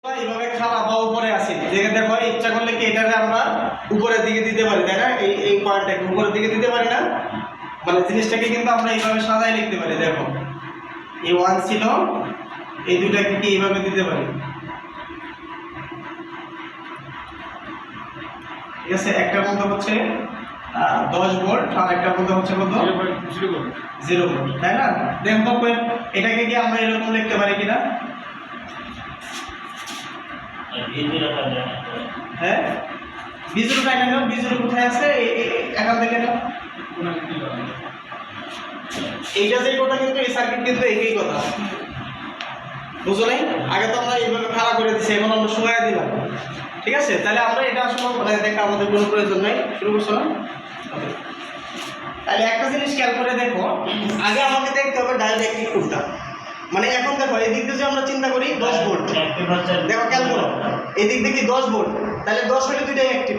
এইভাবে খালা বা উপরে আসি দেখে দেখো ইচ্ছা করলে কি এটাকে আমরা উপরের দিকে দিতে পারি, তাই না? এই পয়েন্টটাকে উপরের দিকে দিতে পারি না, মানে জিনিসটাকে কিন্তু আমরা এইভাবে সাজায় লিখতে পারি। দেখো এই ওয়ান ছিল, এই দুইটাকে কি এইভাবে দিতে পারি, ঠিক আছে? একটার মধ্যে হচ্ছে 10 ভোল্ট আর একটার মধ্যে হচ্ছে কত, 0 ভোল্ট, তাই না? দেখো এটাকে কি আমরা এরকম লিখতে পারি কিনা? হ্যাঁ, বিজুর কাইন্ড নাও, বিজুর কোথায় আছে? এখান থেকে নাও। এইটা যে কথা কিন্তু এই সার্কিট কিন্তু একই কথা, বুঝো নাই? আগে তো আমরা এইভাবে খাড়া করে দিচ্ছি, এখন আমরা শোয়া দিলাম, ঠিক আছে? তাহলে আমরা এটা আসলে মানে দেখা আমাদের কোনো প্রয়োজন নাই। শুরু করছো না? তাহলে একটা জিনিস খেয়াল করে দেখো, আগে আমাকে দেখতে হবে ডাইরেক্টলি কোনটা, মানে এখন দেখো এই দিক দিয়ে যে আমরা চিন্তা করি 10 ভোল্ট, দেখো খেয়াল করো এই দিক দিয়ে কি 10 ভোল্ট, তাহলে 10 হলে দুইটাই অ্যাক্টিভ,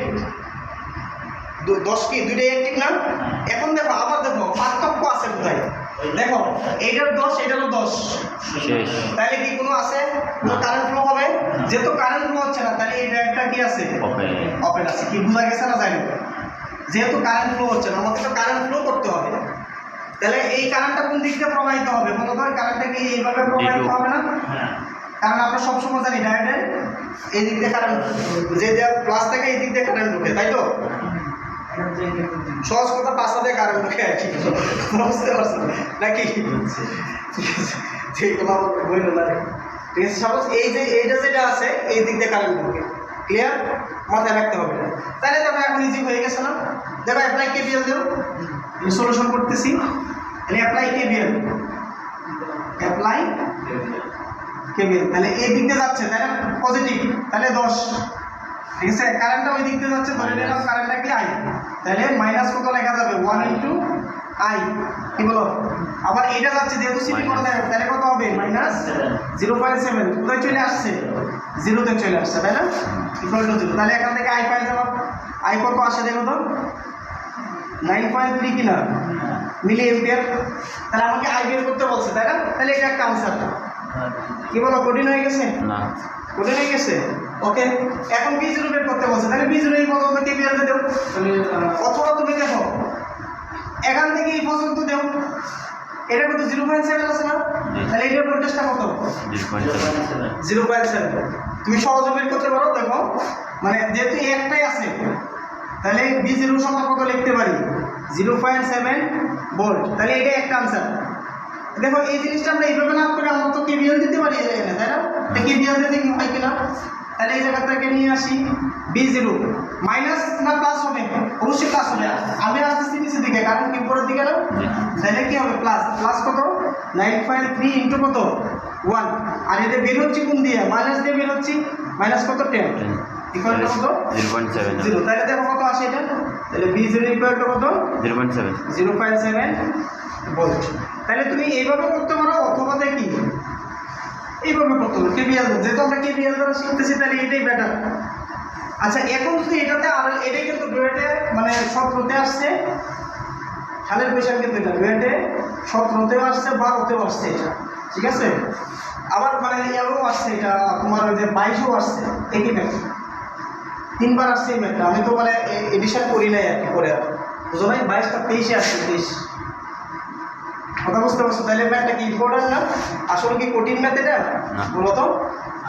10 কি দুইটাই অ্যাক্টিভ না? এখন দেখো আবার দেখো পার্থক্য আছে কোথায়, দেখো এইটার 10 এটারও 10, তাহলে কি কোনো আছে, কোনো কারেন্ট ফ্লো হবে? যেহেতু কারেন্ট ফ্লো হচ্ছে না, তাহলে এটা একটা কি আছে, ওপেন আছে। কি বোঝা গেছে না? জানি যেহেতু কারেন্ট ফ্লো হচ্ছে না, আমাকে তো কারেন্ট ফ্লো করতে হবে, তাহলে এই কারেন্টটা কোন দিক দিয়ে প্রবাহিত হবে? মনে হয় কারেন্টটা কি এইভাবে প্রবাহিত হবে না? কারণ আমরা সবসময় জানি ডায়োডের এই দিক দিয়ে কারেন্ট, যে প্লাস থেকে এই দিক দিয়ে কারেন্ট ঢুকে, তাই তো? সহজ কথা, পাশা দিয়ে কারেন্ট ঢুকে আর কি, বুঝতে পারছেন নাকি? যেগুলো বইল না, ঠিক আছে? সাপোজ এই যে এইটা যেটা আছে এই দিক দিয়ে কারেন্ট ঢুকে, ক্লিয়ার? মাথায় রাখতে হবে। তাহলে দেখো এখন ইজি হয়ে গেছে না? দেখো অ্যাপ্লাই কেভিএল দেও, সলিউশন করতেছি। তাহলে অ্যাপ্লাই কেভিএল, অ্যাপ্লাই কেভিএল, তাহলে এই দিক দিয়ে যাচ্ছে, তাই না? পজিটিভ, তাহলে 10, ঠিক আছে? কারেন্টটা ওই দিক দিয়ে যাচ্ছে, ধরে নিলাম কারেন্টটা কি আই, তাহলে মাইনাস কত লেখা যাবে? 1 ইন্টু আই, কি বলো? আবার এটা যাচ্ছে যেহেতু সিটি করা যাবে, তাহলে কত হবে? মাইনাস 0.7, কোথায় চলে আসছে? 0-তে চলে আসছে, তাই না? ইকুয়াল টু 0, তাহলে এখান থেকে আই পাই যাবো। আই কত আসে দেখো তো, 9.3 কিনা মিলি এম্পিয়ার। তাহলে আমাকে আই বের করতে বলছে, তাই না? তাহলে এটা একটা আনসার। কি বলো, কঠিন হয়ে গেছে না? কঠিন হয়ে গেছে, ওকে। এখন বি0 বের করতে বলছে, তাহলে বি0 এই পর্যন্ত কেভিএল দেও, অথবা তুমি দেখো এখান থেকে এই পর্যন্ত দেও, এটা কত? 0.7 আছে না? তাহলে এটার ভোল্টেজটা কত? 0.7। তুমি সহজে বের করতে পারো। দেখো মানে যেহেতু একটাই আছে, তাহলে বি0 সমান কত লিখতে পারি? 0.7 ভোল্ট, তাহলে এটা একটা আনসার। দেখো এই জিনিসটা আমরা এইভাবে না করে আমরা তো কেভিএল দিতে পারি এখানে, তাই না? কেভিএল দিতে কি হয় কিনা? তাহলে এই জায়গা থেকে নিয়ে আসি বি0 মাইনাস না প্লাস হবে? অবশ্যই প্লাস হবে। আমি আসতেছি নিচের দিকে, কারণ কি উপরের দিকে না, তাহলে কি হবে? প্লাস, প্লাস কত? 9.3 ইন্টু কত? 1, আর এটা বের হচ্ছে কোন দিয়ে? মাইনাস দিয়ে বের হচ্ছে, মাইনাস কত? 10 ইকুয়াল টু কত? 0। তাহলে দেখো কত আসে এটা, তাহলে বি0 ইকুয়াল টু কত? 0.7 ভোল্ট। তাহলে তুমি এইভাবে করতে পারো, অথবা দেখি এইভাবে করতে পারো কেভিএল, যেহেতু আমরা কেভিএল দ্বারা শিখতেছি, তাহলে এটাই বেটার। আচ্ছা, এখন যদি এটাতে আর এটা কিন্তু ডুয়েটে মানে 17-তে আসছে, খালের পয়সা কিন্তু এটা ডুয়েটে 17-তেও আসছে, 12-তেও আসছে এটা, ঠিক আছে? আবার মানে এও আসছে, এটা তোমার ওই যে 22-ও আসছে, একই ম্যাথ 3বার আসছে এই ম্যাথটা। আমি তো মানে এডিশন করি নাই আর কি, করে বুঝো নাই? 22টা 23-এ আসছে, 23 কথা বুঝতে পারছো? তাহলে ম্যাথটা কি ইম্পর্টেন্ট না? আসলে কি কঠিন ম্যাথ এটা মূলত?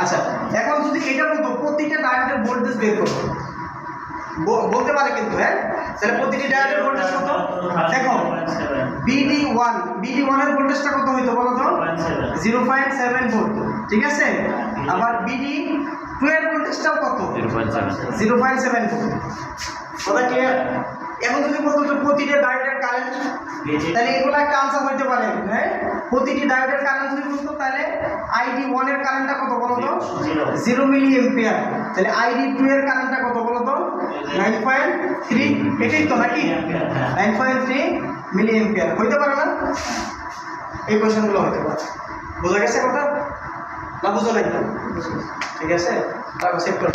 আচ্ছা, এখন যদি এটা বলতো প্রতিটা ডায়োডের ভোল্টেজ বের করো, বলতে পারে কিন্তু, হ্যাঁ? তাহলে প্রতিটি ডায়োডের ভোল্টেজ কত? দেখো BD1 এর ভোল্টেজটা কত হইতো বলো তো? 0.7 ভোল্ট, ঠিক আছে? আবার BD2 এর ভোল্টেজটাও কত? 0.7 ভোল্ট। কথা ক্লিয়ার? এখন যদি বলতো তো প্রতিটা ডায়োডের কারেন্ট, তাহলে এগুলো একটা আনসার হইতে পারে, হ্যাঁ? প্রতিটি ডায়োডের কারেন্ট যদি বলতো, তাহলে ID1 এর কারেন্টটা কত বলো তো? 0 মিলি এম্পিয়ার। তাহলে ID2 এর কারেন্টটা কত বলো তো? 9.3, এটাই তো নাকি? 9.3 মিলি এম্পিয়ার হইতে পারে না? এই কোশ্চেনগুলো হইতে পারে। বোঝা গেছে কথা না? বুঝো নাই? ঠিক আছে, তারপর চেক করো।